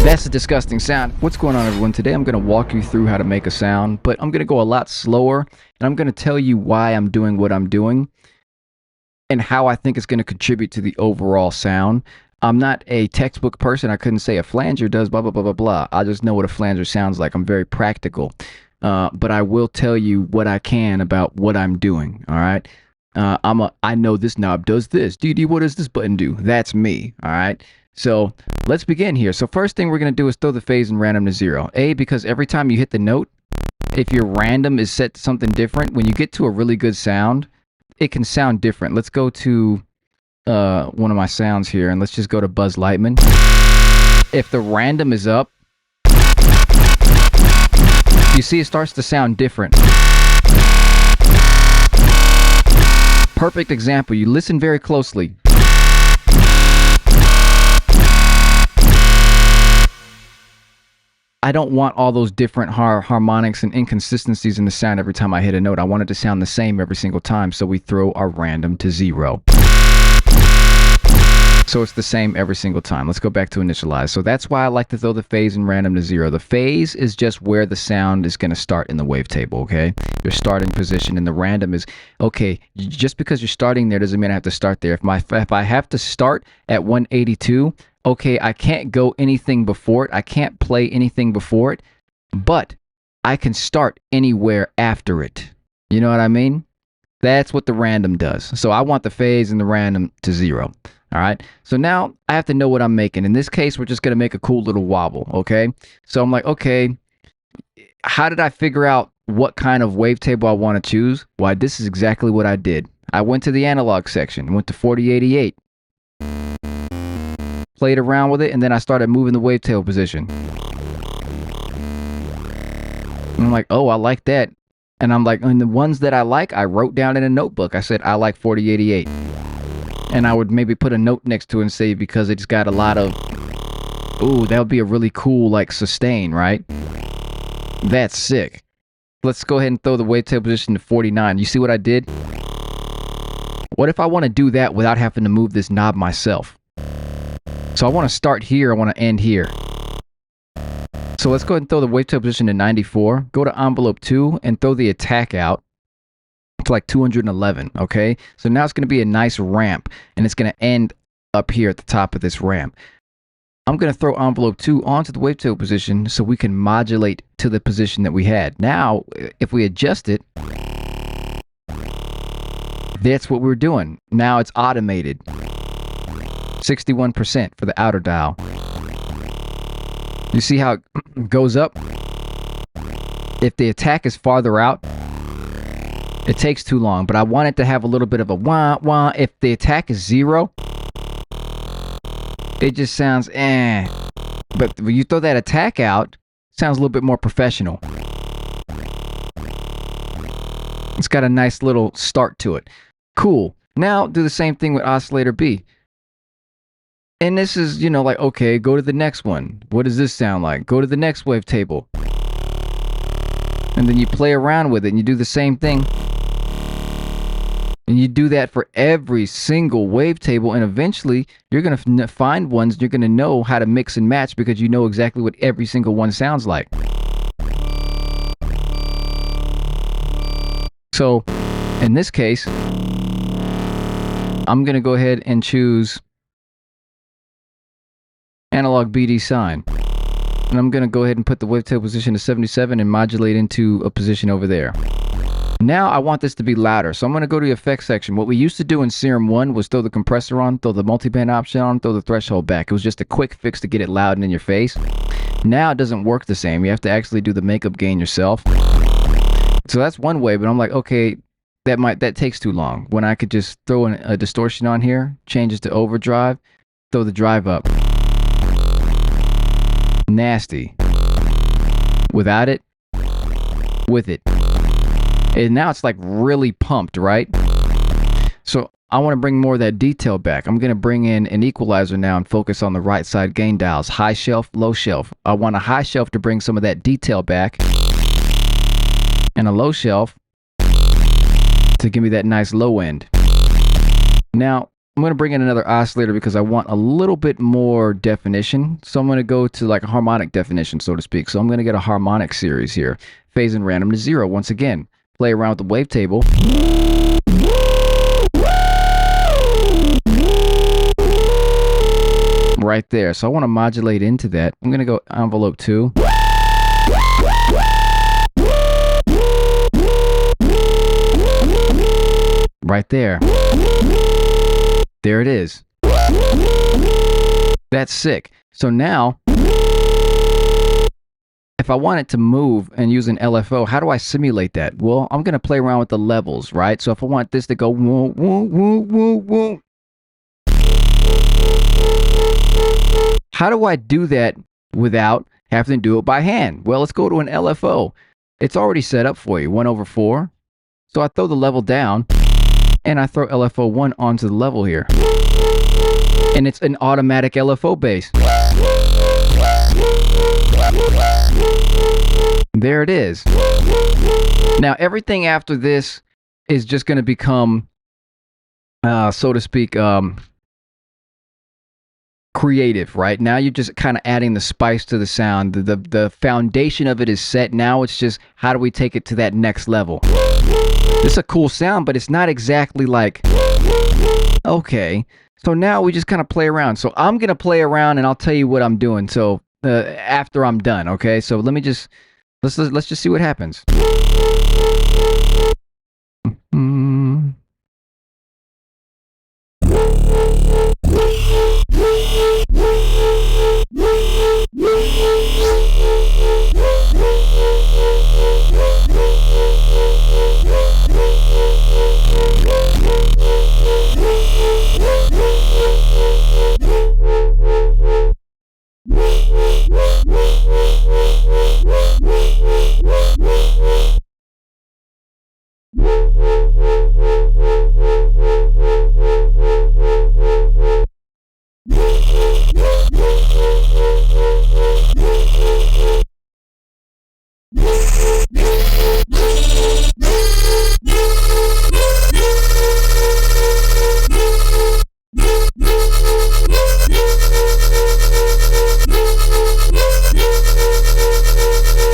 That's a disgusting sound. What's going on, everyone? Today I'm going to walk you through how to make a sound, but I'm going to go a lot slower, and I'm going to tell you why I'm doing what I'm doing and how I think it's going to contribute to the overall sound. I'm not a textbook person. I couldn't say a flanger does blah, blah, blah, blah, blah. I just know what a flanger sounds like. I'm very practical, but I will tell you what I can about what I'm doing, all right? I know this knob does this. DD, what does this button do? That's me, all right? So let's begin here. So first thing we're going to do is throw the phase and random to 0. Because every time you hit the note, if your random is set to something different, when you get to a really good sound, it can sound different. Let's go to one of my sounds here, and let's just go to Buzz Lightman. If the random is up, you see it starts to sound different. Perfect example. You listen very closely. I don't want all those different harmonics and inconsistencies in the sound every time I hit a note. I want it to sound the same every single time, so we throw our random to 0. So it's the same every single time. Let's go back to initialize. So that's why I like to throw the phase and random to 0. The phase is just where the sound is going to start in the wavetable, okay? Your starting position, and the random is, okay, just because you're starting there doesn't mean I have to start there. If I have to start at 182, okay, I can't go anything before it. I can't play anything before it, but I can start anywhere after it. You know what I mean? That's what the random does. So I want the phase and the random to 0. All right. So now I have to know what I'm making. In this case, we're just going to make a cool little wobble. Okay. So I'm like, okay, how did I figure out what kind of wavetable I want to choose? Why, this is exactly what I did. I went to the analog section, went to 4088. Played around with it, and then I started moving the wavetable position. And I'm like, oh, I like that. And I'm like, and the ones that I like, I wrote down in a notebook. I said, I like 4088. And I would maybe put a note next to it and say, because it's got a lot of, ooh, that would be a really cool, like, sustain, right? That's sick. Let's go ahead and throw the wavetable position to 49. You see what I did? What if I want to do that without having to move this knob myself? So I want to start here, I want to end here. So let's go ahead and throw the wavetable position to 94. Go to envelope 2 and throw the attack out to like 211, okay? So now it's going to be a nice ramp, and it's going to end up here at the top of this ramp. I'm going to throw envelope 2 onto the wavetable position so we can modulate to the position that we had. Now, if we adjust it, that's what we're doing. Now it's automated. 61% for the outer dial. You see how it goes up? If the attack is farther out, it takes too long, but I want it to have a little bit of a wah wah. If the attack is 0, it just sounds eh. But when you throw that attack out, it sounds a little bit more professional. It's got a nice little start to it. Cool. Now do the same thing with Oscillator B. And this is, you know, like, okay, go to the next one. What does this sound like? Go to the next wavetable. And then you play around with it and you do the same thing. And you do that for every single wavetable, and eventually you're going to find ones you're going to know how to mix and match because you know exactly what every single one sounds like. So, in this case, I'm going to go ahead and choose analog BD sine. And I'm going to go ahead and put the wavetable position to 77 and modulate into a position over there. Now I want this to be louder, so I'm going to go to the effects section. What we used to do in Serum 1 was throw the compressor on, throw the multiband option on, throw the threshold back. It was just a quick fix to get it loud and in your face. Now it doesn't work the same. You have to actually do the makeup gain yourself. So that's one way, but I'm like, okay, that takes too long. When I could just throw a distortion on here, change it to overdrive, throw the drive up. Nasty. Without it, with it. And now it's like really pumped, right? So I want to bring more of that detail back. I'm going to bring in an equalizer now and focus on the right side gain dials. High shelf, low shelf. I want a high shelf to bring some of that detail back. And a low shelf to give me that nice low end. Now, I'm going to bring in another oscillator because I want a little bit more definition. So I'm going to go to like a harmonic definition, so to speak. So I'm going to get a harmonic series here. Phase and random to 0. Once again, play around with the wavetable. Right there. So I want to modulate into that. I'm going to go envelope 2. Right there. There it is. That's sick. So now, if I want it to move and use an LFO, how do I simulate that? Well, I'm going to play around with the levels, right? So if I want this to go woo, woo, woo, woo, woo. How do I do that without having to do it by hand? Well, let's go to an LFO. It's already set up for you, 1/4. So I throw the level down, and I throw LFO 1 onto the level here. And it's an automatic LFO bass. There it is. Now, everything after this is just going to become, so to speak, creative, right? Now you're just kind of adding the spice to the sound. The foundation of it is set. Now it's just, how do we take it to that next level? This is a cool sound, but it's not exactly like, okay. So now we just kind of play around. So I'm going to play around and I'll tell you what I'm doing. So after I'm done, okay? So let me just, let's just see what happens.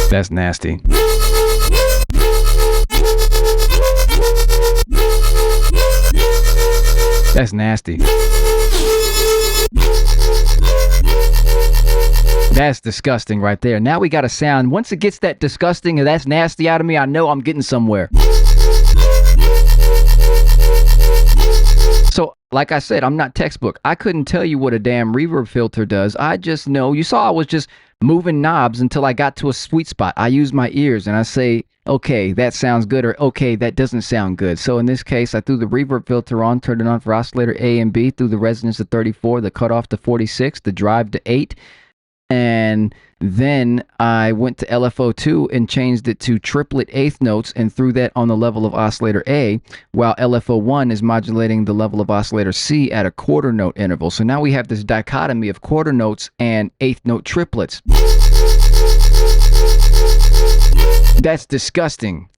That's nasty. That's nasty. That's disgusting right there. Now we got a sound. Once it gets that disgusting and that's nasty out of me, I know I'm getting somewhere. So, like I said, I'm not textbook. I couldn't tell you what a damn reverb filter does. I just know, you saw I was just moving knobs until I got to a sweet spot. I use my ears and I say, okay, that sounds good, or okay, that doesn't sound good. So in this case, I threw the reverb filter on, turned it on for oscillator A and B, threw the resonance to 34, the cutoff to 46, the drive to 8. And then I went to LFO 2 and changed it to triplet eighth notes and threw that on the level of oscillator A, while LFO 1 is modulating the level of oscillator C at a quarter note interval. So now we have this dichotomy of quarter notes and eighth note triplets. That's disgusting.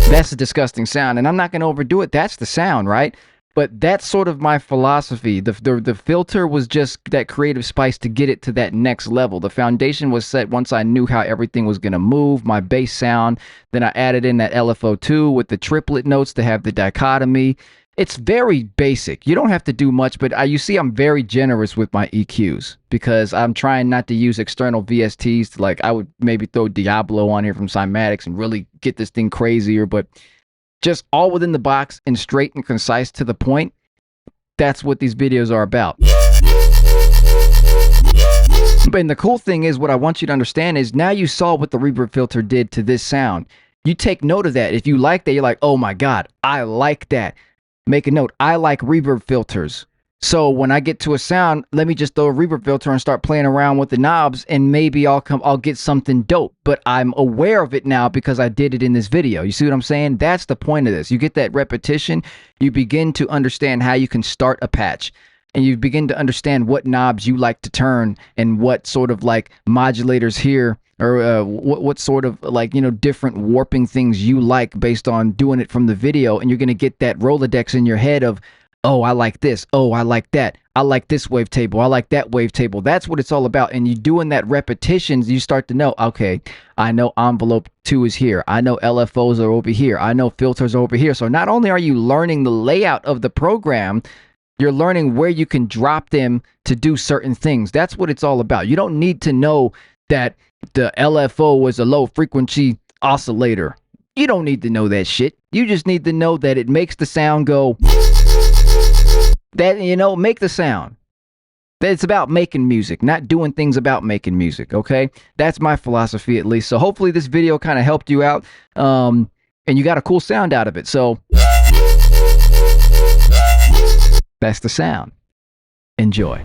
That's a disgusting sound, and I'm not going to overdo it. That's the sound, right? But that's sort of my philosophy. The filter was just that creative spice to get it to that next level. The foundation was set once I knew how everything was going to move, my bass sound. Then I added in that LFO 2 with the triplet notes to have the dichotomy. It's very basic. You don't have to do much, but you see I'm very generous with my EQs because I'm trying not to use external VSTs. To, like, I would maybe throw Diablo on here from Cymatics and really get this thing crazier, but just all within the box and straight and concise to the point. That's what these videos are about. And the cool thing is, what I want you to understand is, now you saw what the reverb filter did to this sound. You take note of that. If you like that, you're like, oh my God, I like that. Make a note. I like reverb filters. So when I get to a sound, let me just throw a reverb filter and start playing around with the knobs, and maybe I'll get something dope. But I'm aware of it now because I did it in this video. You see what I'm saying? That's the point of this. You get that repetition, you begin to understand how you can start a patch, and you begin to understand what knobs you like to turn and what sort of like modulators here or what sort of, like, you know, different warping things you like based on doing it from the video, and you're going to get that Rolodex in your head of, oh, I like this, oh, I like that, I like this wavetable, I like that wavetable. That's what it's all about. And you doing that repetitions, you start to know, okay, I know envelope 2 is here, I know LFOs are over here, I know filters are over here. So not only are you learning the layout of the program, you're learning where you can drop them to do certain things. That's what it's all about. You don't need to know that the LFO was a low frequency oscillator. You don't need to know that shit. You just need to know that it makes the sound go, that, you know, make the sound. That it's about making music, not doing things about making music, okay? That's my philosophy, at least. So hopefully this video kind of helped you out, and you got a cool sound out of it. So that's the sound. Enjoy.